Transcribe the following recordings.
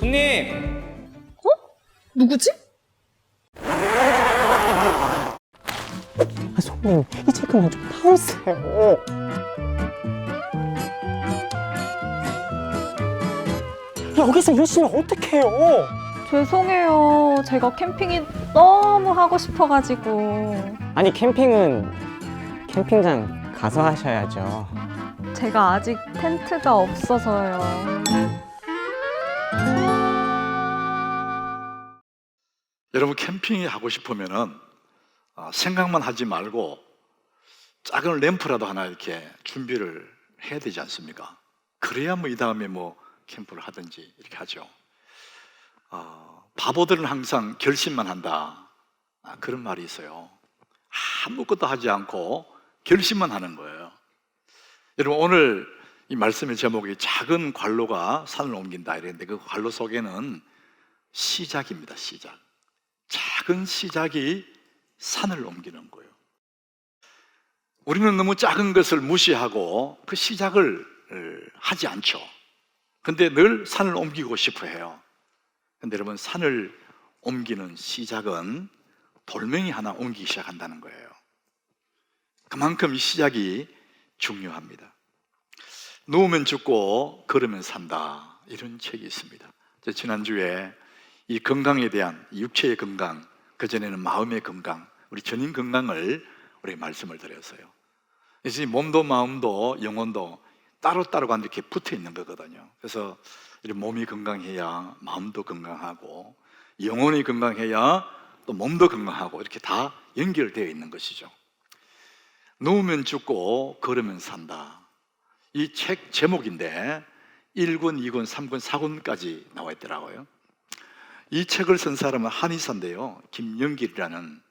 손님! 누구지? 손님, 이제 그만 좀 나오세요. 여기서 이러시면 어떡해요? 죄송해요. 제가 캠핑이 너무 하고 싶어가지고. 아니, 캠핑장 가서 하셔야죠. 제가 아직 텐트가 없어서요. 여러분, 캠핑이 하고 싶으면은 생각만 하지 말고 작은 램프라도 하나 이렇게 준비를 해야 되지 않습니까? 그래야 뭐 이 다음에 뭐 캠프를 하든지 이렇게 하죠. 바보들은 항상 결심만 한다, 그런 말이 있어요. 아무것도 하지 않고 결심만 하는 거예요. 여러분, 오늘 이 말씀의 제목이 작은 관로가 산을 옮긴다 이랬는데, 그 관로 속에는 시작입니다. 시작. 작은 시작이 산을 옮기는 거예요. 우리는 너무 작은 것을 무시하고 그 시작을 하지 않죠. 근데 늘 산을 옮기고 싶어 해요. 근데 여러분, 산을 옮기는 시작은 돌멩이 하나 옮기기 시작한다는 거예요. 그만큼 이 시작이 중요합니다. 누우면 죽고 걸으면 산다, 이런 책이 있습니다. 지난주에 이 건강에 대한, 육체의 건강, 그전에는 마음의 건강, 우리 전인 건강을 우리 말씀을 드렸어요. 그래서 이 몸도 마음도 영혼도 따로따로가 이렇게 붙어 있는 거거든요. 그래서 몸이 건강해야 마음도 건강하고, 영혼이 건강해야 또 몸도 건강하고, 이렇게 다 연결되어 있는 것이죠. 누우면 죽고 걸으면 산다, 이 책 제목인데 1권, 2권, 3권, 4권까지 나와 있더라고요. 이 책을 쓴 사람은 한의사인데요, 김영길이라는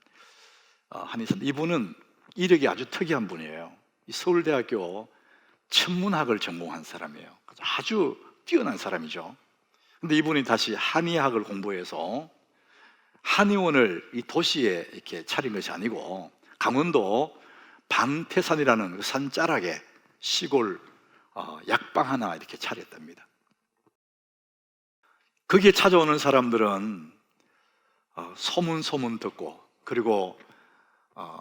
한의사인데, 이분은 이력이 아주 특이한 분이에요. 서울대학교 천문학을 전공한 사람이에요. 아주 뛰어난 사람이죠. 근데 이분이 다시 한의학을 공부해서 한의원을 이 도시에 이렇게 차린 것이 아니고, 강원도 방태산이라는 그 산자락에 시골 약방 하나 이렇게 차렸답니다. 거기에 찾아오는 사람들은 소문 듣고, 그리고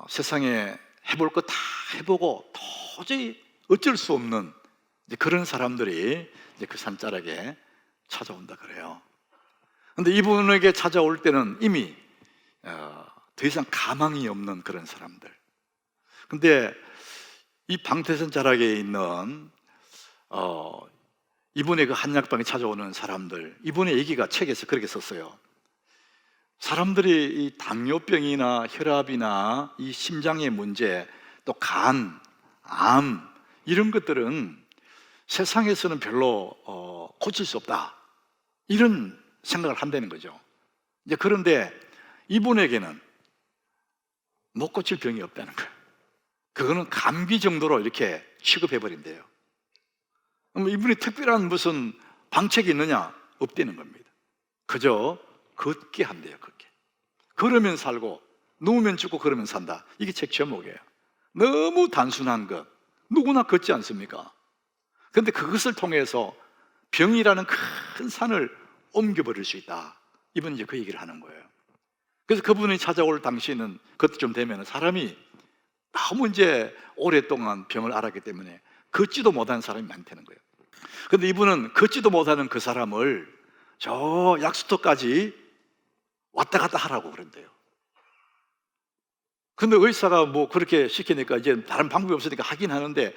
세상에 해볼 거 다 해보고 도저히 어쩔 수 없는 그런 사람들이 이제 그 산자락에 찾아온다 그래요. 근데 이분에게 찾아올 때는 이미 더 이상 가망이 없는 그런 사람들. 근데 이 방태산 자락에 있는 이분의 그 한약방에 찾아오는 사람들, 이분의 얘기가 책에서 그렇게 썼어요. 사람들이 이 당뇨병이나 혈압이나 이 심장의 문제, 또 간, 암, 이런 것들은 세상에서는 별로 고칠 수 없다, 이런 생각을 한다는 거죠. 이제 그런데 이분에게는 못 고칠 병이 없다는 거예요. 그거는 감기 정도로 이렇게 취급해버린대요. 그럼 이분이 특별한 무슨 방책이 있느냐? 없다는 겁니다. 그저 걷게 한대요. 걷게. 걸으면 살고 누우면 죽고 걸으면 산다, 이게 책 제목이에요. 너무 단순한 것, 누구나 걷지 않습니까? 그런데 그것을 통해서 병이라는 큰 산을 옮겨버릴 수 있다, 이분이 이제 그 얘기를 하는 거예요. 그래서 그분이 찾아올 당시에는, 그때쯤 되면 사람이 너무 이제 오랫동안 병을 앓았기 때문에 걷지도 못하는 사람이 많다는 거예요. 그런데 이분은 걷지도 못하는 그 사람을 저 약수터까지 왔다 갔다 하라고 그런대요. 근데 의사가 뭐 그렇게 시키니까 이제 다른 방법이 없으니까 하긴 하는데,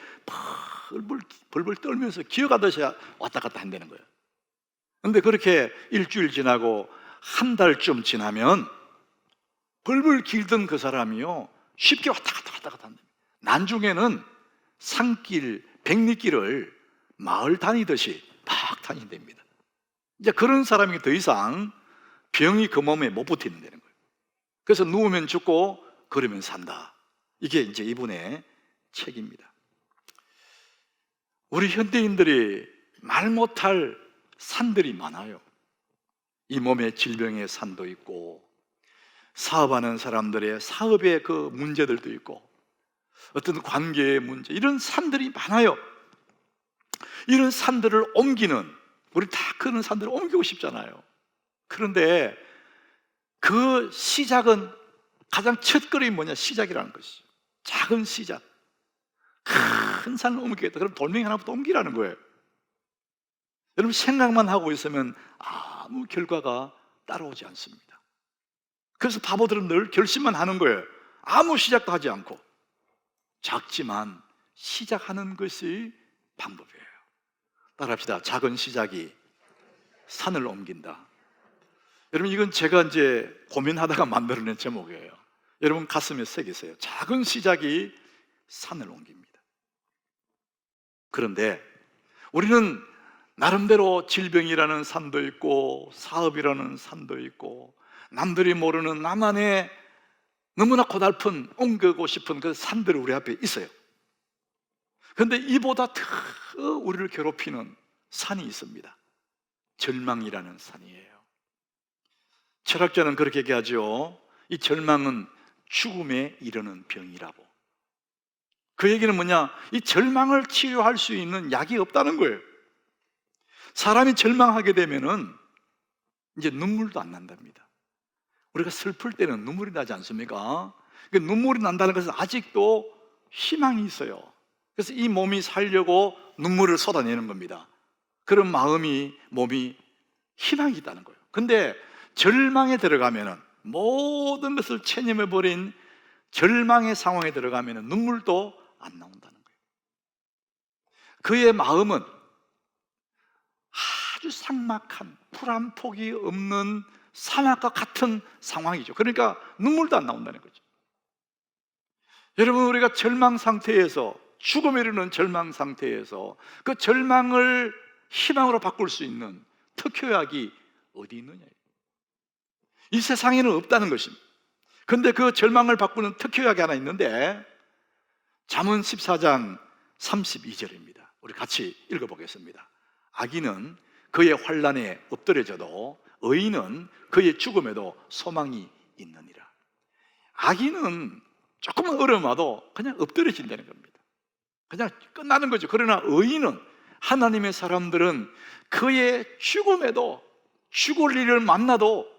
벌벌 떨면서 기어가듯이 왔다 갔다 한다는 거예요. 근데 그렇게 일주일 지나고 한 달쯤 지나면 벌벌 길던 그 사람이요, 쉽게 왔다 갔다 한다. 나중에는 산길, 백리길을 마을 다니듯이 막 다닌답니다. 이제 그런 사람이 더 이상 병이 그 몸에 못 버티는 거예요. 그래서 누우면 죽고 걸으면 산다, 이게 이제 이분의 책입니다. 우리 현대인들이 말 못할 산들이 많아요. 이 몸의 질병의 산도 있고, 사업하는 사람들의 사업의 그 문제들도 있고, 어떤 관계의 문제, 이런 산들이 많아요. 이런 산들을 옮기는 우리 다 그런 산들을 옮기고 싶잖아요. 그런데 그 시작은, 가장 첫걸음이 뭐냐? 시작이라는 것이죠. 작은 시작. 큰 산을 옮기겠다. 그럼 돌멩이 하나부터 옮기라는 거예요. 여러분, 생각만 하고 있으면 아무 결과가 따라오지 않습니다. 그래서 바보들은 늘 결심만 하는 거예요. 아무 시작도 하지 않고. 작지만 시작하는 것이 방법이에요. 따라합시다. 작은 시작이 산을 옮긴다. 여러분, 이건 제가 이제 고민하다가 만들어낸 제목이에요. 여러분 가슴에 새기세요. 작은 시작이 산을 옮깁니다. 그런데 우리는 나름대로 질병이라는 산도 있고 사업이라는 산도 있고 남들이 모르는 나만의 너무나 고달픈, 옮기고 싶은 그 산들이 우리 앞에 있어요. 그런데 이보다 더 우리를 괴롭히는 산이 있습니다. 절망이라는 산이에요. 철학자는 그렇게 얘기하죠. 이 절망은 죽음에 이르는 병이라고. 그 얘기는 뭐냐? 이 절망을 치료할 수 있는 약이 없다는 거예요. 사람이 절망하게 되면은 이제 눈물도 안 난답니다. 우리가 슬플 때는 눈물이 나지 않습니까? 그 눈물이 난다는 것은 아직도 희망이 있어요. 그래서 이 몸이 살려고 눈물을 쏟아내는 겁니다. 그런 몸이 희망이 있다는 거예요. 근데 절망에 들어가면은, 모든 것을 체념해버린 절망의 상황에 들어가면은 눈물도 안 나온다는 거예요. 그의 마음은 아주 삭막한, 풀 한 폭이 없는 사막과 같은 상황이죠. 그러니까 눈물도 안 나온다는 거죠. 여러분, 우리가 절망 상태에서, 죽음에 이르는 절망 상태에서 그 절망을 희망으로 바꿀 수 있는 특효약이 어디 있느냐? 이 세상에는 없다는 것입니다. 그런데 그 절망을 바꾸는 특효약이 하나 있는데, 잠언 14장 32절입니다. 우리 같이 읽어보겠습니다. 악인은 그의 환난에 엎드려져도 의인은 그의 죽음에도 소망이 있느니라. 악인은 조금만 어려움 와도 그냥 엎드려진다는 겁니다. 그냥 끝나는 거죠. 그러나 의인은, 하나님의 사람들은 그의 죽음에도, 죽을 일을 만나도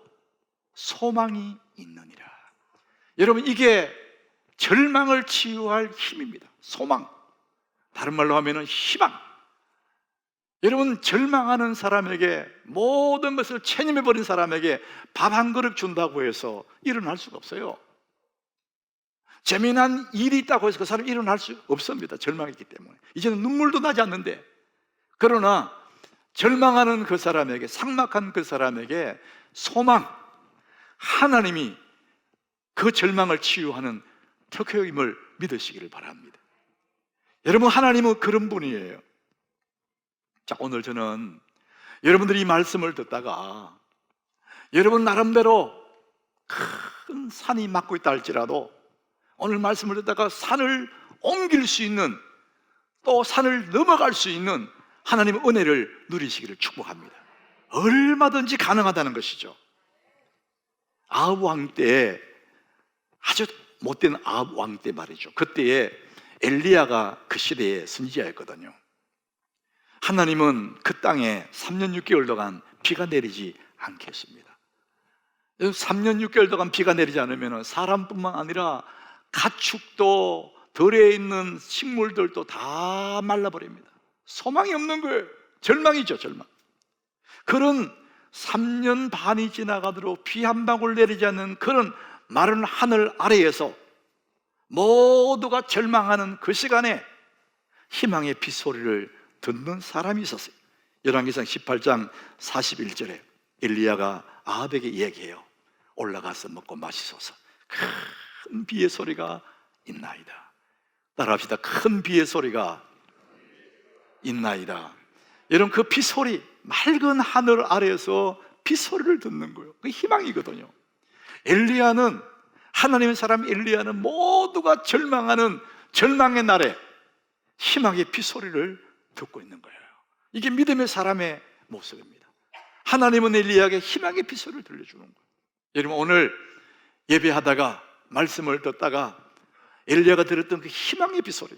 소망이 있느니라. 여러분, 이게 절망을 치유할 힘입니다. 소망. 다른 말로 하면은 희망. 여러분, 절망하는 사람에게, 모든 것을 체념해버린 사람에게 밥 한 그릇 준다고 해서 일어날 수가 없어요. 재미난 일이 있다고 해서 그 사람이 일어날 수 없습니다. 절망했기 때문에. 이제는 눈물도 나지 않는데. 그러나 절망하는 그 사람에게, 삭막한 그 사람에게 소망, 하나님이 그 절망을 치유하는 특효임을 믿으시기를 바랍니다. 여러분, 하나님은 그런 분이에요. 자, 오늘 저는 여러분들이 이 말씀을 듣다가 여러분 나름대로 큰 산이 막고 있다 할지라도 오늘 말씀을 듣다가 산을 옮길 수 있는, 또 산을 넘어갈 수 있는 하나님의 은혜를 누리시기를 축복합니다. 얼마든지 가능하다는 것이죠. 아합 왕 때, 아주 못된 아합 왕 때 말이죠. 그때에 엘리야가 그 시대의 선지자였거든요. 하나님은 그 땅에 3년 6개월 동안 비가 내리지 않게 했습니다. 3년 6개월 동안 비가 내리지 않으면 사람뿐만 아니라 가축도, 들에 있는 식물들도 다 말라버립니다. 소망이 없는 거예요. 절망이죠, 절망. 그런 3년 반이 지나가도록 비 한 방울 내리지 않는 그런 마른 하늘 아래에서 모두가 절망하는 그 시간에 희망의 빗소리를 듣는 사람이 있었어요. 열왕기상 18장 41절에 엘리야가 아합에게 얘기해요. 올라가서 먹고 마시소서. 큰 비의 소리가 있나이다. 따라합시다. 큰 비의 소리가 있나이다. 여러분, 그 빗소리, 맑은 하늘 아래에서 빗소리를 듣는 거예요. 그게 희망이거든요. 엘리야는, 하나님의 사람 엘리야는 모두가 절망하는 절망의 날에 희망의 빗소리를 듣고 있는 거예요. 이게 믿음의 사람의 모습입니다. 하나님은 엘리야에게 희망의 빗소리를 들려주는 거예요. 여러분, 오늘 예배하다가 말씀을 듣다가 엘리야가 들었던 그 희망의 빗소리,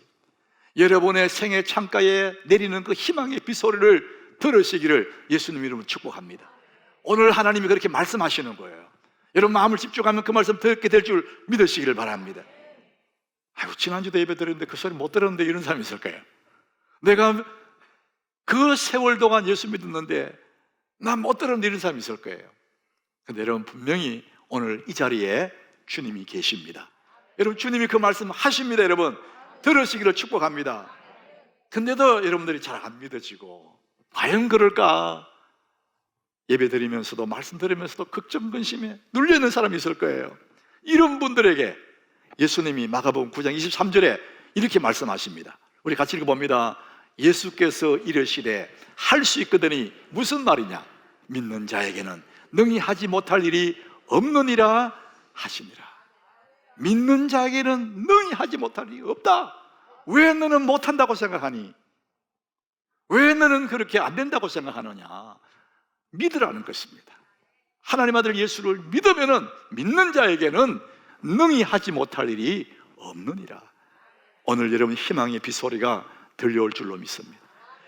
여러분의 생애 창가에 내리는 그 희망의 빗소리를 들으시기를 예수님 이름으로 축복합니다. 오늘 하나님이 그렇게 말씀하시는 거예요. 여러분 마음을 집중하면 그 말씀 듣게 될 줄 믿으시기를 바랍니다. 아이고, 지난주도 예배 드렸는데 그 소리 못 들었는데 이런 사람이 있을까요? 내가 그 세월 동안 예수 믿었는데 난 못 들었는데 이런 사람이 있을 거예요. 근데 여러분 분명히 오늘 이 자리에 주님이 계십니다. 여러분 주님이 그 말씀 하십니다. 여러분 들으시기를 축복합니다. 근데도 여러분들이 잘 안 믿어지고 과연 그럴까? 예배 드리면서도 말씀 들으면서도 걱정근심에 눌려있는 사람이 있을 거예요. 이런 분들에게 예수님이 마가복음 9장 23절에 이렇게 말씀하십니다. 우리 같이 읽어봅니다. 예수께서 이르시되 할 수 있거든이 무슨 말이냐? 믿는 자에게는 능히 하지 못할 일이 없느니라 하시니라. 믿는 자에게는 능히 하지 못할 일이 없다. 왜 너는 못한다고 생각하니? 왜 너는 그렇게 안 된다고 생각하느냐? 믿으라는 것입니다. 하나님 아들 예수를 믿으면은 믿는 자에게는 능히 하지 못할 일이 없느니라. 오늘 여러분 희망의 빗소리가 들려올 줄로 믿습니다.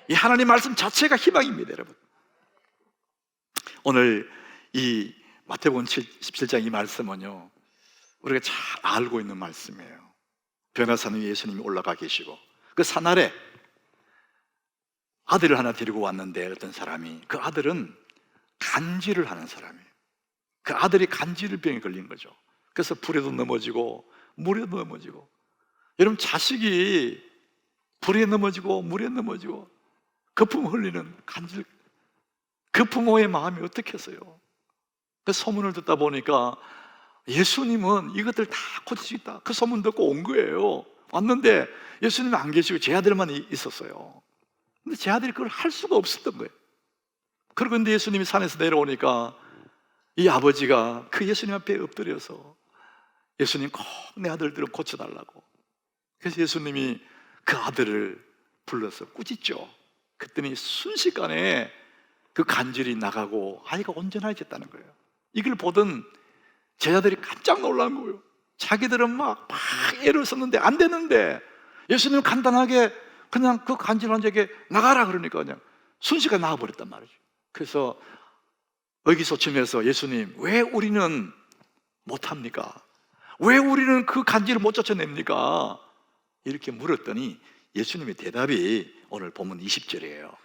이 하나님 말씀 자체가 희망입니다. 여러분 오늘 이 마태복음 17장 이 말씀은요 우리가 잘 알고 있는 말씀이에요. 변화산 위에 예수님이 올라가 계시고 그 산 아래 아들을 하나 데리고 왔는데 어떤 사람이, 그 아들은 간질을 하는 사람이에요. 그 아들이 간질병에 걸린 거죠. 그래서 불에도 넘어지고 물에도 넘어지고. 여러분 자식이 불에 넘어지고 물에 넘어지고 거품 흘리는 간질, 그 부모의 마음이 어떻겠어요? 그 소문을 듣다 보니까 예수님은 이것들 다 고칠 수 있다, 그 소문 듣고 온 거예요. 왔는데 예수님은 안 계시고 제 아들만 있었어요. 근데 제 아들이 그걸 할 수가 없었던 거예요. 그런데 예수님이 산에서 내려오니까 이 아버지가 그 예수님 앞에 엎드려서 예수님 꼭 내 아들들을 고쳐달라고. 그래서 예수님이 그 아들을 불러서 꾸짖죠. 그랬더니 순식간에 그 간질이 나가고 아이가 온전해졌다는 거예요. 이걸 보던 제자들이 깜짝 놀란 거예요. 자기들은 막 애를 썼는데 안 되는데 예수님 간단하게 그냥 그 간질 환자에게 나가라 그러니까 그냥 순식간에 나가버렸단 말이죠. 그래서 의기소침해서 예수님 왜 우리는 못합니까? 왜 우리는 그 간질을 못 쫓아냅니까? 이렇게 물었더니 예수님의 대답이 오늘 본문 20절이에요.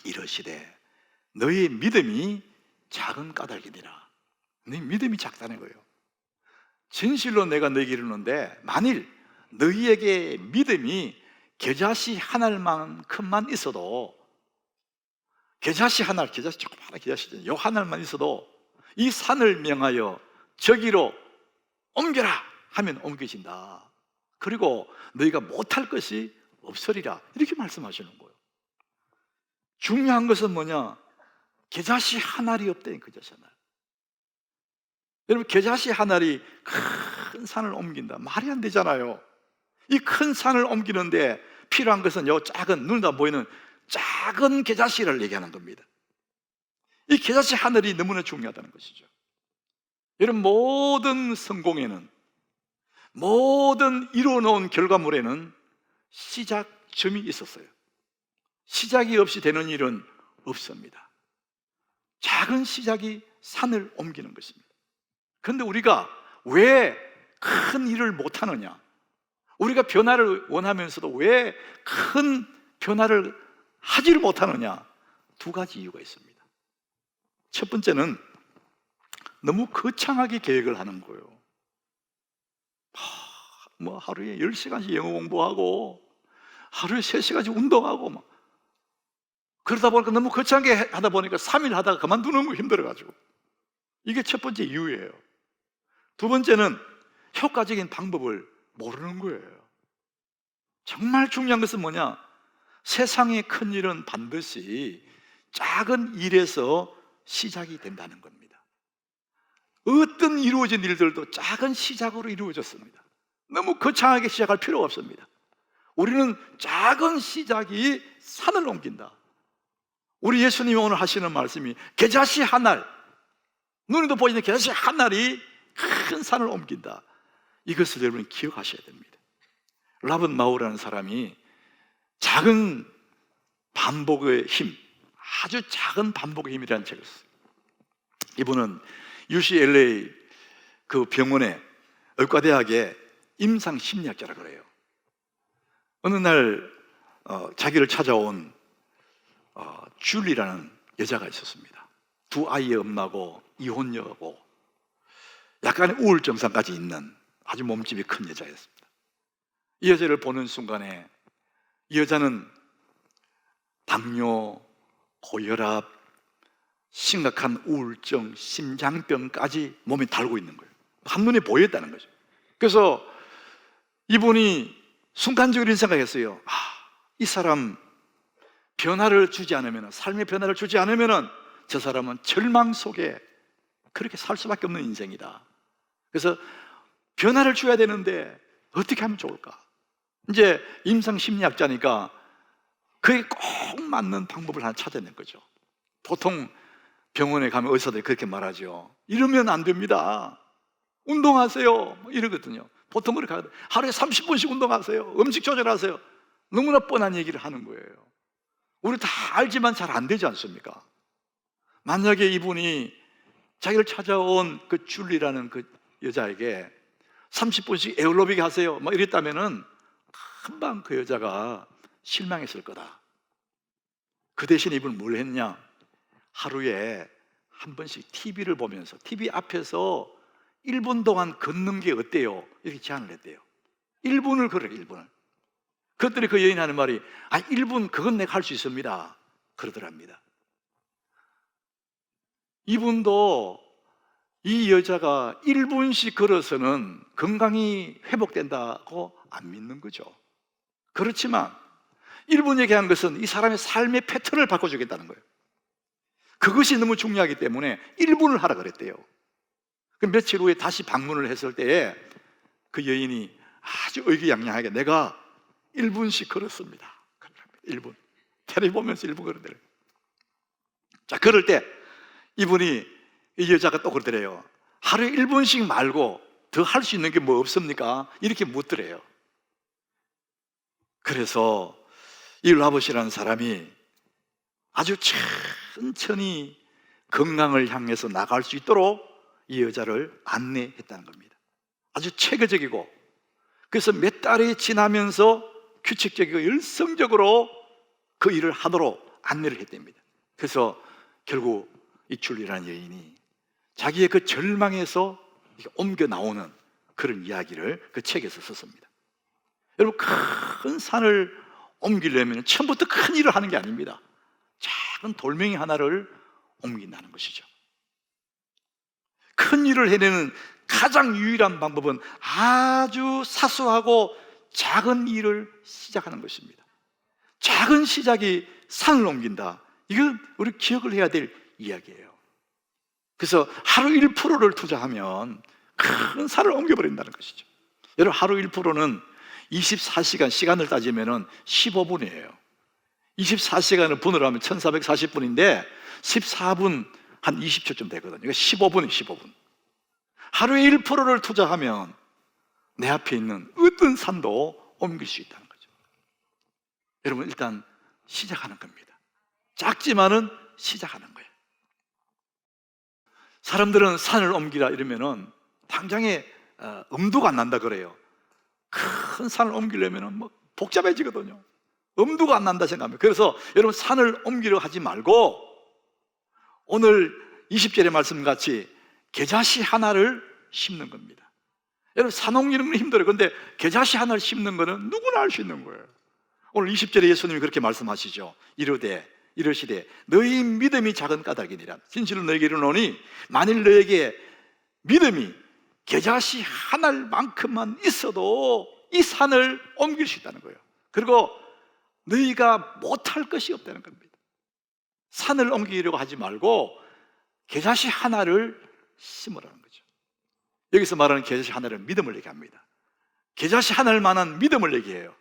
이러시되 너희 믿음이 작은 까닭이니라. 네 믿음이 작다는 거예요. 진실로 내가 너희에게 이르는데 만일 너희에게 믿음이 겨자씨 한 알만큼만 있어도, 겨자씨 한 알, 겨자씨 조그마한 겨자씨죠. 요 한 알만 있어도 이 산을 명하여 저기로 옮겨라 하면 옮겨진다. 그리고 너희가 못할 것이 없으리라. 이렇게 말씀하시는 거예요. 중요한 것은 뭐냐? 겨자씨 한 알이 없다니까. 겨자씨 한 알. 여러분 겨자씨 한 알이 큰 산을 옮긴다. 말이 안 되잖아요. 이 큰 산을 옮기는데 필요한 것은 요 작은, 눈에 다 보이는 작은 겨자씨를 얘기하는 겁니다. 이 겨자씨 하늘이 너무나 중요하다는 것이죠. 여러분 모든 성공에는, 모든 이루어놓은 결과물에는 시작점이 있었어요. 시작이 없이 되는 일은 없습니다. 작은 시작이 산을 옮기는 것입니다. 그런데 우리가 왜 큰 일을 못하느냐? 우리가 변화를 원하면서도 왜 큰 변화를 하지를 못하느냐? 두 가지 이유가 있습니다. 첫 번째는 너무 거창하게 계획을 하는 거예요. 뭐 하루에 10시간씩 영어 공부하고 하루에 3시간씩 운동하고 막 그러다 보니까 너무 거창하게 하다 보니까 3일 하다가 그만두는 거 힘들어가지고. 이게 첫 번째 이유예요. 두 번째는 효과적인 방법을 모르는 거예요. 정말 중요한 것은 뭐냐? 세상의 큰 일은 반드시 작은 일에서 시작이 된다는 겁니다. 어떤 이루어진 일들도 작은 시작으로 이루어졌습니다. 너무 거창하게 시작할 필요가 없습니다. 우리는 작은 시작이 산을 옮긴다. 우리 예수님이 오늘 하시는 말씀이 겨자씨 한 알, 눈에도 보이는 겨자씨 한 알이 큰 산을 옮긴다. 이것을 여러분 기억하셔야 됩니다. 라번 마우라는 사람이 작은 반복의 힘, 아주 작은 반복의 힘이라는 책을 썼어요. 이분은 UCLA 그 병원의 의과대학의 임상 심리학자라 그래요. 어느 날 자기를 찾아온 줄리라는 여자가 있었습니다. 두 아이의 엄마고 이혼녀고 약간의 우울 증상까지 있는 아주 몸집이 큰 여자였습니다. 이 여자를 보는 순간에 이 여자는 당뇨, 고혈압, 심각한 우울증, 심장병까지 몸에 달고 있는 거예요. 한눈에 보였다는 거죠. 그래서 이분이 순간적으로 이런 생각했어요. 이 사람 변화를 주지 않으면, 삶의 변화를 주지 않으면 저 사람은 절망 속에 그렇게 살 수밖에 없는 인생이다. 그래서 변화를 줘야 되는데 어떻게 하면 좋을까? 이제 임상심리학자니까 그에 꼭 맞는 방법을 하나 찾아낸 거죠. 보통 병원에 가면 의사들이 그렇게 말하죠. 이러면 안 됩니다. 운동하세요. 이러거든요. 보통 그렇게 하거든요. 하루에 30분씩 운동하세요. 음식 조절하세요. 너무나 뻔한 얘기를 하는 거예요. 우리 다 알지만 잘 안 되지 않습니까? 만약에 이분이 자기를 찾아온 그 줄리라는 그 여자에게 30분씩 에어로빅 하세요 막 이랬다면은 금방 그 여자가 실망했을 거다. 그 대신 이분은 뭘 했냐? 하루에 한 번씩 TV를 보면서 TV 앞에서 1분 동안 걷는 게 어때요? 이렇게 제안을 했대요. 1분을 걸어요. 1분을. 그것들이 그 여인이 하는 말이 1분 그건 내가 할 수 있습니다 그러더랍니다. 이분도 이 여자가 1분씩 걸어서는 건강이 회복된다고 안 믿는 거죠. 그렇지만 1분 얘기하는 것은 이 사람의 삶의 패턴을 바꿔주겠다는 거예요. 그것이 너무 중요하기 때문에 1분을 하라 그랬대요. 그 며칠 후에 다시 방문을 했을 때에 그 여인이 아주 의기양양하게 내가 1분씩 걸었습니다. 1분. 테레비 보면서 1분 걸었대요. 자, 그럴 때 이분이 이 여자가 또 그러더래요. 하루에 1분씩 말고 더 할 수 있는 게 뭐 없습니까? 이렇게 묻더래요. 그래서 이 라버시라는 사람이 아주 천천히 건강을 향해서 나갈 수 있도록 이 여자를 안내했다는 겁니다. 아주 체계적이고, 그래서 몇 달이 지나면서 규칙적이고 열성적으로 그 일을 하도록 안내를 했답니다. 그래서 결국 이 줄리라는 여인이 자기의 그 절망에서 옮겨 나오는 그런 이야기를 그 책에서 썼습니다. 여러분, 큰 산을 옮기려면 처음부터 큰 일을 하는 게 아닙니다. 작은 돌멩이 하나를 옮긴다는 것이죠. 큰 일을 해내는 가장 유일한 방법은 아주 사소하고 작은 일을 시작하는 것입니다. 작은 시작이 산을 옮긴다. 이건 우리 기억을 해야 될 이야기예요. 그래서 하루 1%를 투자하면 큰 산을 옮겨버린다는 것이죠. 여러분, 하루 1%는 24시간 시간을 따지면 15분이에요. 24시간을 분으로 하면 1440분인데 14분 한 20초쯤 되거든요. 그러니까 15분이에요. 15분. 하루에 1%를 투자하면 내 앞에 있는 어떤 산도 옮길 수 있다는 거죠. 여러분, 일단 시작하는 겁니다. 작지만은 시작하는 거예요. 사람들은 산을 옮기라 이러면은 당장에 엄두가 안 난다 그래요. 큰 산을 옮기려면은 뭐 복잡해지거든요. 엄두가 안 난다 생각합니다. 그래서 여러분, 산을 옮기려 하지 말고 오늘 20절의 말씀 같이 겨자씨 하나를 심는 겁니다. 여러분, 산 옮기는 건 힘들어요. 그런데 겨자씨 하나를 심는 거는 누구나 할 수 있는 거예요. 오늘 20절에 예수님이 그렇게 말씀하시죠. 이르시되 너희 믿음이 작은 까닭이니라. 진실로 너에게 이르노니 만일 너에게 믿음이 겨자씨 하나만큼만 있어도 이 산을 옮길 수 있다는 거예요. 그리고 너희가 못할 것이 없다는 겁니다. 산을 옮기려고 하지 말고 겨자씨 하나를 심으라는 거죠. 여기서 말하는 겨자씨 하나는 믿음을 얘기합니다. 겨자씨 하나를 만한 믿음을 얘기해요.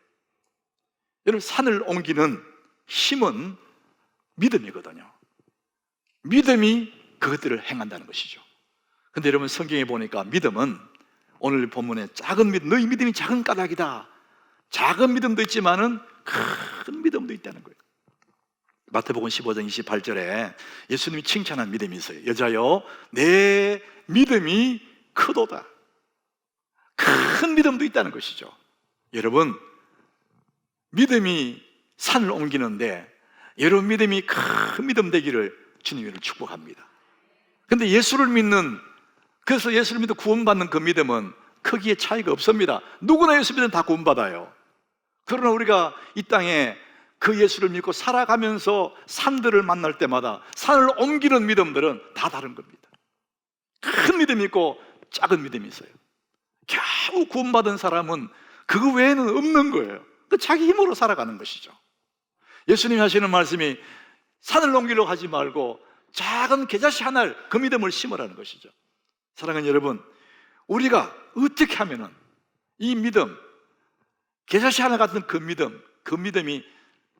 여러분, 산을 옮기는 힘은 믿음이거든요. 믿음이 그것들을 행한다는 것이죠. 근데 여러분, 성경에 보니까 믿음은 오늘 본문에 작은 믿음, 너희 믿음이 작은 까닭이다. 작은 믿음도 있지만은 큰 믿음도 있다는 거예요. 마태복음 15장 28절에 예수님이 칭찬한 믿음이 있어요. 여자여, 내 믿음이 크도다. 큰 믿음도 있다는 것이죠. 여러분, 믿음이 산을 옮기는데 여러분 믿음이 큰 믿음 되기를 주님을 축복합니다. 근데 예수를 믿는, 그래서 예수를 믿어 구원받는 그 믿음은 크기에 차이가 없습니다. 누구나 예수 믿으면 다 구원받아요. 그러나 우리가 이 땅에 그 예수를 믿고 살아가면서 산들을 만날 때마다 산을 옮기는 믿음들은 다 다른 겁니다. 큰 믿음이 있고 작은 믿음이 있어요. 겨우 구원받은 사람은 그거 외에는 없는 거예요. 그 자기 힘으로 살아가는 것이죠. 예수님이 하시는 말씀이 산을 넘기려고 하지 말고 작은 겨자씨 하나를, 그 믿음을 심으라는 것이죠. 사랑하는 여러분, 우리가 어떻게 하면은 이 믿음, 겨자씨 하나 같은 그 믿음이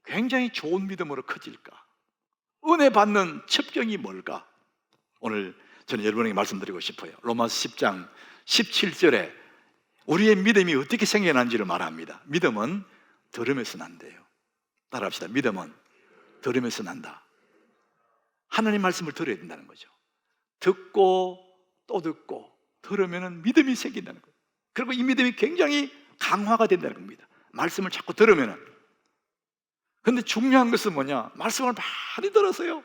굉장히 좋은 믿음으로 커질까? 은혜 받는 첩경이 뭘까? 오늘 저는 여러분에게 말씀드리고 싶어요. 로마서 10장 17절에 우리의 믿음이 어떻게 생겨난지를 말합니다. 믿음은 들음에서 난대요. 따라합시다. 믿음은 들음에서 난다. 하나님 말씀을 들어야 된다는 거죠. 듣고 또 듣고 들으면 믿음이 생긴다는 거예요. 그리고 이 믿음이 굉장히 강화가 된다는 겁니다. 말씀을 자꾸 들으면. 근데 중요한 것은 뭐냐? 말씀을 많이 들었어요.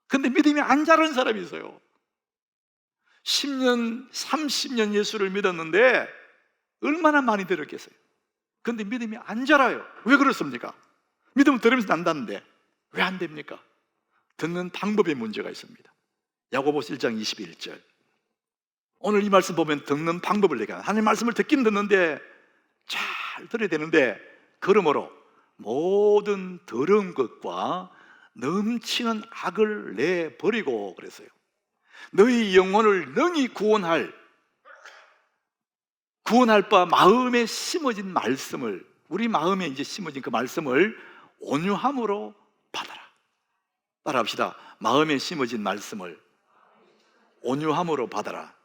근데 믿음이 안 자라는 사람이 있어요. 10년, 30년 예수를 믿었는데 얼마나 많이 들었겠어요? 근데 믿음이 안 자라요. 왜 그렇습니까? 믿음은 들으면서 난다는데 왜 안 됩니까? 듣는 방법에 문제가 있습니다. 야고보서 1장 21절. 오늘 이 말씀 보면 듣는 방법을 얘기합니다. 하나님 말씀을 듣긴 듣는데 잘 들어야 되는데, 그러므로 모든 더러운 것과 넘치는 악을 내버리고 그랬어요. 너희 영혼을 능히 구원할 바 마음에 심어진 말씀을, 우리 마음에 이제 심어진 그 말씀을 온유함으로 받아라. 따라합시다. 마음에 심어진 말씀을 온유함으로 받아라.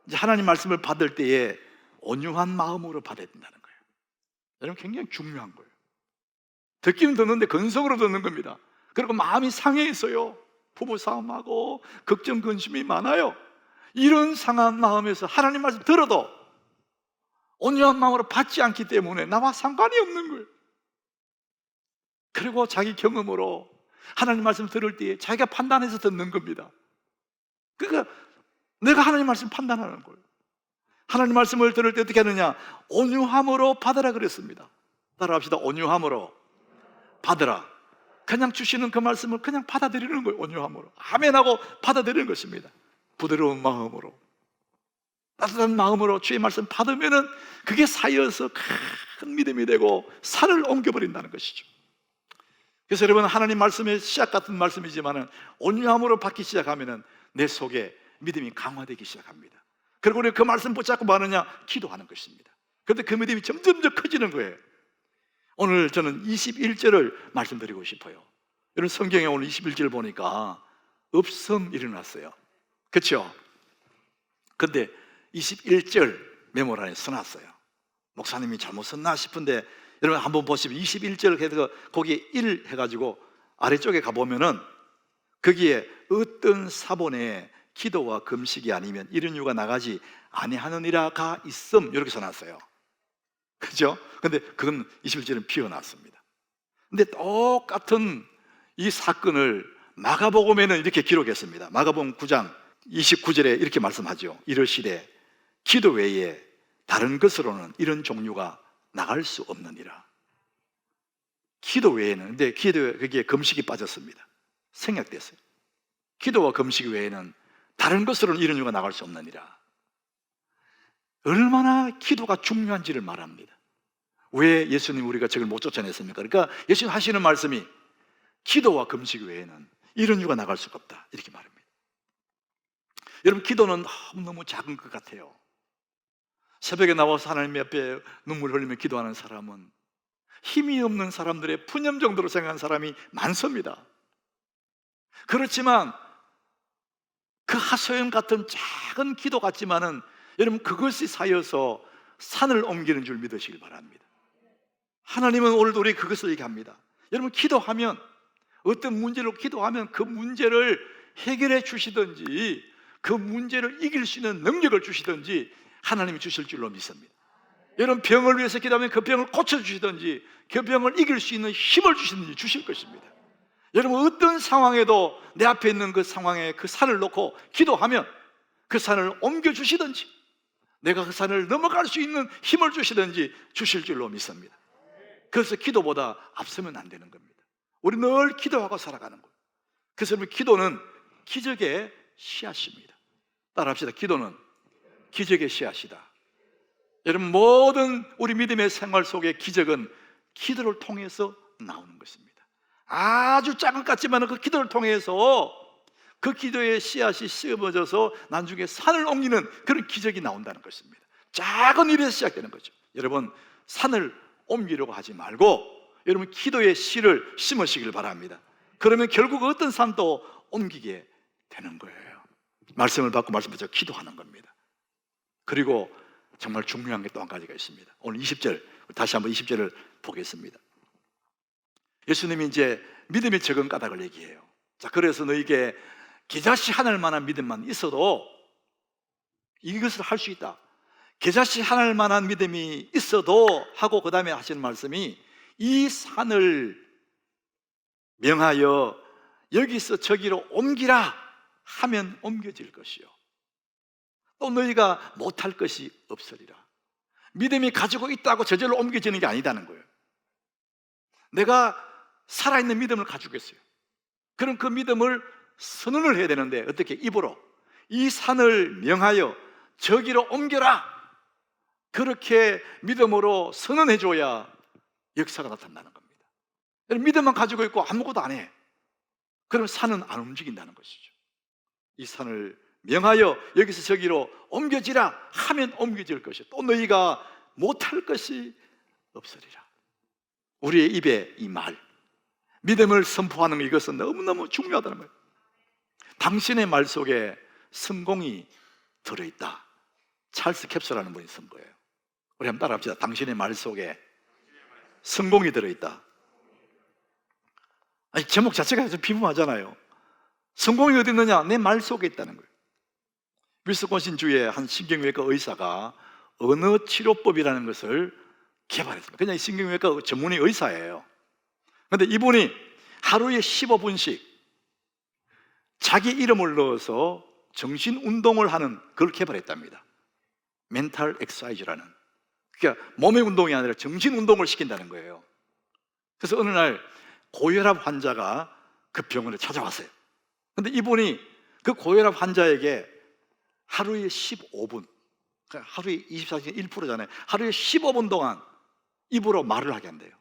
이제 하나님 말씀을 받을 때에 온유한 마음으로 받아야 된다는 거예요. 여러분, 굉장히 중요한 거예요. 듣기는 듣는데 근성으로 듣는 겁니다. 그리고 마음이 상해 있어요. 부부 싸움하고 걱정 근심이 많아요. 이런 상한 마음에서 하나님 말씀 들어도 온유한 마음으로 받지 않기 때문에 나와 상관이 없는 거예요. 그리고 자기 경험으로 하나님 말씀 들을 때에 자기가 판단해서 듣는 겁니다. 그러니까 내가 하나님 말씀 판단하는 거예요. 하나님 말씀을 들을 때 어떻게 하느냐? 온유함으로 받으라 그랬습니다. 따라합시다. 온유함으로 받으라. 그냥 주시는 그 말씀을 그냥 받아들이는 거예요. 온유함으로 아멘하고 받아들이는 것입니다. 부드러운 마음으로, 따뜻한 마음으로 주의 말씀 받으면은 그게 쌓여서 큰 믿음이 되고 산을 옮겨버린다는 것이죠. 그래서 여러분, 하나님 말씀의 씨앗 같은 말씀이지만은 온유함으로 받기 시작하면은 내 속에 믿음이 강화되기 시작합니다. 그리고 우리가 그 말씀 붙잡고 뭐 하느냐? 기도하는 것입니다. 그런데 그 믿음이 점점 커지는 거예요. 오늘 저는 21절을 말씀드리고 싶어요. 여러분, 성경에 오늘 21절 보니까 업성 일어났어요. 그렇죠? 근데 21절 메모란에 써놨어요. 목사님이 잘못 썼나 싶은데 여러분 한번 보시면 21절 해서 거기에 1 해가지고 아래쪽에 가보면은 거기에 어떤 사본에 기도와 금식이 아니면 이런 이유가 나가지 아니하느니라가 있음, 이렇게 써놨어요. 그죠? 근데 그건 21절은 비워놨습니다. 근데 똑같은 이 사건을 마가복음에는 이렇게 기록했습니다. 마가복음 9장 29절에 이렇게 말씀하죠. 이르시되 기도 외에 다른 것으로는 이런 종류가 나갈 수 없느니라. 기도 외에는, 근데 기도 거기에 금식이 빠졌습니다. 생략됐어요. 기도와 금식 외에는 다른 것으로는 이런 이유가 나갈 수 없느니라. 얼마나 기도가 중요한지를 말합니다. 왜 예수님 우리가 저걸 못 쫓아냈습니까? 그러니까 예수님 하시는 말씀이 기도와 금식 외에는 이런 이유가 나갈 수가 없다, 이렇게 말합니다. 여러분, 기도는 너무 작은 것 같아요. 새벽에 나와서 하나님 앞에 눈물 흘리며 기도하는 사람은 힘이 없는 사람들의 푸념 정도로 생각하는 사람이 많습니다. 그렇지만 그 하소연 같은 작은 기도 같지만은 여러분, 그것이 쌓여서 산을 옮기는 줄 믿으시길 바랍니다. 하나님은 오늘도 우리 그것을 얘기합니다. 여러분, 기도하면 어떤 문제로 기도하면 그 문제를 해결해 주시든지 그 문제를 이길 수 있는 능력을 주시든지 하나님이 주실 줄로 믿습니다. 여러분 병을 위해서 기도하면 그 병을 고쳐주시든지 그 병을 이길 수 있는 힘을 주시든지 주실 것입니다. 여러분 어떤 상황에도 내 앞에 있는 그 상황에 그 산을 놓고 기도하면 그 산을 옮겨주시든지 내가 그 산을 넘어갈 수 있는 힘을 주시든지 주실 줄로 믿습니다. 그래서 기도보다 앞서면 안 되는 겁니다. 우리 늘 기도하고 살아가는 거예요. 그래서 기도는 기적의 씨앗입니다. 따라합시다. 기도는 기적의 씨앗이다. 여러분 모든 우리 믿음의 생활 속에 기적은 기도를 통해서 나오는 것입니다. 아주 작은 것 같지만 그 기도를 통해서 그 기도의 씨앗이 씹어져서 나중에 산을 옮기는 그런 기적이 나온다는 것입니다. 작은 일에서 시작되는 거죠. 여러분 산을 옮기려고 하지 말고 여러분 기도의 씨를 심으시길 바랍니다. 그러면 결국 어떤 산도 옮기게 되는 거예요. 말씀을 받고 말씀 받고 기도하는 겁니다. 그리고 정말 중요한 게 또 한 가지가 있습니다. 오늘 20절 다시 한번 20절을 보겠습니다. 예수님이 이제 믿음의 적은 까닭을 얘기해요. 자, 그래서 너에게 겨자씨 하나일 만한 믿음만 있어도 이것을 할 수 있다. 겨자씨 하나일 만한 믿음이 있어도 하고 그 다음에 하시는 말씀이 이 산을 명하여 여기서 저기로 옮기라 하면 옮겨질 것이요 또 너희가 못할 것이 없으리라. 믿음이 가지고 있다고 저절로 옮겨지는 게 아니다는 거예요. 내가 살아있는 믿음을 가지고 있어요. 그럼 그 믿음을 선언을 해야 되는데 어떻게? 입으로 이 산을 명하여 저기로 옮겨라 그렇게 믿음으로 선언해 줘야 역사가 나타나는 겁니다. 믿음만 가지고 있고 아무것도 안 해. 그럼 산은 안 움직인다는 것이죠. 이 산을 명하여 여기서 저기로 옮겨지라 하면 옮겨질 것이요 또 너희가 못할 것이 없으리라. 우리의 입에 이 말, 믿음을 선포하는 이것은 너무너무 중요하다는 거예요. 당신의 말 속에 성공이 들어있다. 찰스 캡스라는 분이 쓴 거예요. 우리 한번 따라합시다. 당신의 말 속에 성공이 들어있다. 아니, 제목 자체가 좀 비범하잖아요. 성공이 어디 있느냐? 내 말 속에 있다는 거예요. 위스콘신 주의 한 신경외과 의사가 언어 치료법이라는 것을 개발했습니다. 그냥 신경외과 전문의 의사예요. 그런데 이분이 하루에 15분씩 자기 이름을 넣어서 정신 운동을 하는 걸 개발했답니다. 멘탈 엑서사이즈라는. 그러니까 몸의 운동이 아니라 정신 운동을 시킨다는 거예요. 그래서 어느 날 고혈압 환자가 그 병원에 찾아왔어요. 그런데 이분이 그 고혈압 환자에게 하루에 15분, 그러니까 하루에 24시간 1%잖아요. 하루에 15분 동안 입으로 말을 하게 한대요.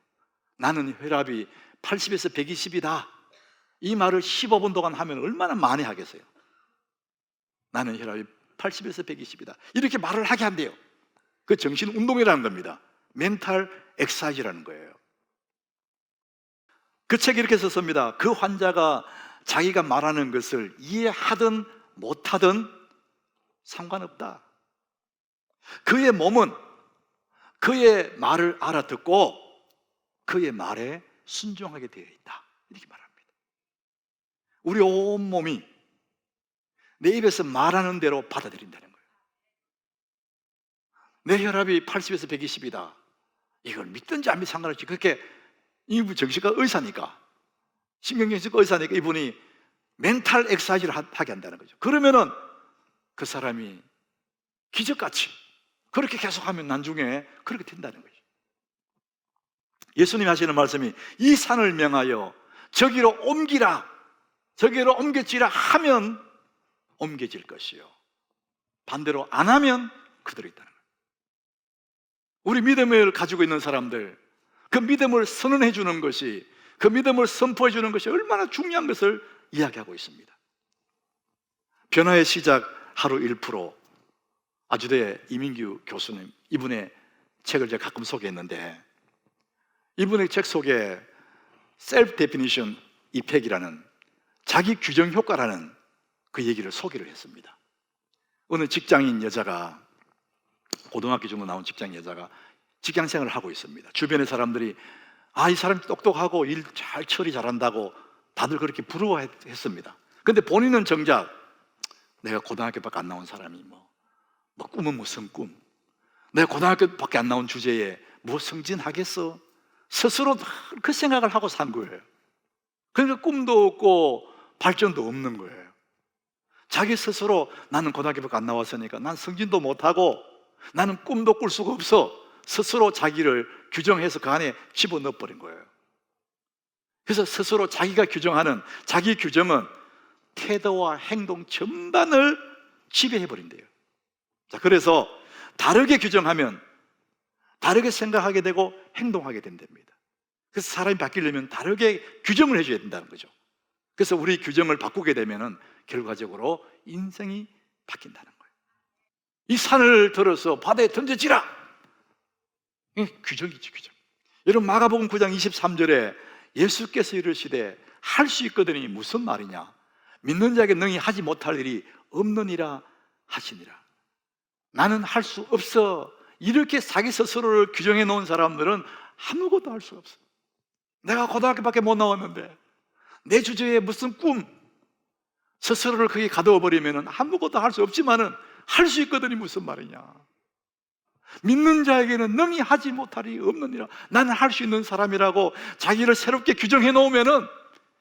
나는 혈압이 80에서 120이다. 이 말을 15분 동안 하면 얼마나 많이 하겠어요? 나는 혈압이 80에서 120이다. 이렇게 말을 하게 한대요. 그 정신 운동이라는 겁니다. 멘탈 엑사이즈라는 거예요. 그 책에 이렇게 썼습니다. 그 환자가 자기가 말하는 것을 이해하든 못하든 상관없다. 그의 몸은 그의 말을 알아듣고 그의 말에 순종하게 되어 있다. 이렇게 말합니다. 우리 온몸이 내 입에서 말하는 대로 받아들인다는 거예요. 내 혈압이 80에서 120이다. 이걸 믿든지 안 믿든지 상관없이 그렇게 이분 정신과 의사니까, 신경정신과 의사니까 이분이 멘탈 엑사이즈를 하게 한다는 거죠. 그러면은 그 사람이 기적같이 그렇게 계속하면 나중에 그렇게 된다는 거죠. 예수님이 하시는 말씀이 이 산을 명하여 저기로 옮기라, 저기로 옮겨지라 하면 옮겨질 것이요 반대로 안 하면 그대로 있다는 거예요. 우리 믿음을 가지고 있는 사람들, 그 믿음을 선언해 주는 것이, 그 믿음을 선포해 주는 것이 얼마나 중요한 것을 이야기하고 있습니다. 변화의 시작 하루 1%, 아주대 이민규 교수님, 이분의 책을 제가 가끔 소개했는데, 이분의 책 속에 셀프 데피니션 이펙이라는 자기 규정 효과라는 그 얘기를 소개를 했습니다. 어느 직장인 여자가, 고등학교 정도 나온 직장인 여자가 직장 생활을 하고 있습니다. 주변의 사람들이 이 사람이 똑똑하고 일 잘 처리 잘한다고 다들 그렇게 부러워했습니다. 근데 본인은 정작 내가 고등학교밖에 안 나온 사람이 뭐 꿈은 무슨 꿈? 내가 고등학교밖에 안 나온 주제에 뭐 승진하겠어? 스스로 그 생각을 하고 산 거예요. 그러니까 꿈도 없고 발전도 없는 거예요. 자기 스스로 나는 고등학교밖에 안 나왔으니까 난 승진도 못하고 나는 꿈도 꿀 수가 없어. 스스로 자기를 규정해서 그 안에 집어넣어 버린 거예요. 그래서 스스로 자기가 규정하는 자기 규정은 태도와 행동 전반을 지배해 버린대요. 자, 그래서 다르게 규정하면 다르게 생각하게 되고 행동하게 된답니다. 그래서 사람이 바뀌려면 다르게 규정을 해줘야 된다는 거죠. 그래서 우리 규정을 바꾸게 되면 결과적으로 인생이 바뀐다는 거예요. 이 산을 들어서 바다에 던져지라! 이게 규정이지, 규정. 여러분, 마가복음 9장 23절에 예수께서 이르시되 할 수 있거든이 무슨 말이냐? 믿는 자에게 능히 하지 못할 일이 없느니라 하시니라. 나는 할 수 없어. 이렇게 자기 스스로를 규정해 놓은 사람들은 아무것도 할 수 없어. 내가 고등학교밖에 못 나왔는데 내 주제에 무슨 꿈, 스스로를 거기에 가두어 버리면 아무것도 할 수 없지만은 할 수 있거든이 무슨 말이냐? 믿는 자에게는 능히 하지 못할 일이 없느니라. 나는 할 수 있는 사람이라고 자기를 새롭게 규정해 놓으면은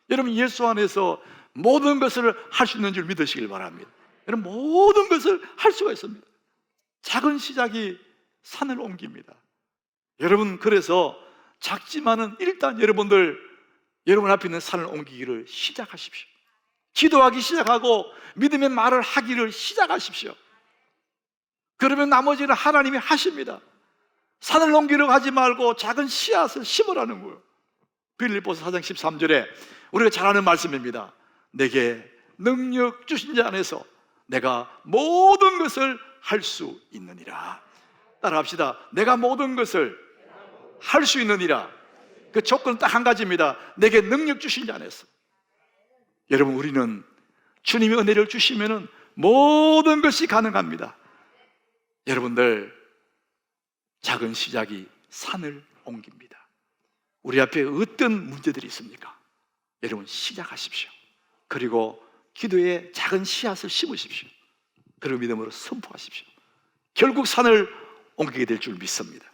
여러분, 예수 안에서 모든 것을 할 수 있는 줄 믿으시길 바랍니다. 여러분, 모든 것을 할 수가 있습니다. 작은 시작이 산을 옮깁니다. 여러분, 그래서 작지만은 일단 여러분 앞에 있는 산을 옮기기를 시작하십시오. 기도하기 시작하고 믿음의 말을 하기를 시작하십시오. 그러면 나머지는 하나님이 하십니다. 산을 옮기려고 하지 말고 작은 씨앗을 심으라는 거예요. 빌립보서 4장 13절에 우리가 잘 아는 말씀입니다. 내게 능력 주신 자 안에서 내가 모든 것을 할 수 있느니라. 따라합시다. 내가 모든 것을 할 수 있느니라. 그 조건은 딱 한 가지입니다. 내게 능력 주신 자 안에서. 여러분, 우리는 주님이 은혜를 주시면 모든 것이 가능합니다. 여러분들, 작은 시작이 산을 옮깁니다. 우리 앞에 어떤 문제들이 있습니까? 여러분, 시작하십시오. 그리고 기도에 작은 씨앗을 심으십시오. 그리고 믿음으로 선포하십시오. 결국 산을 옮기게 될 줄 믿습니다.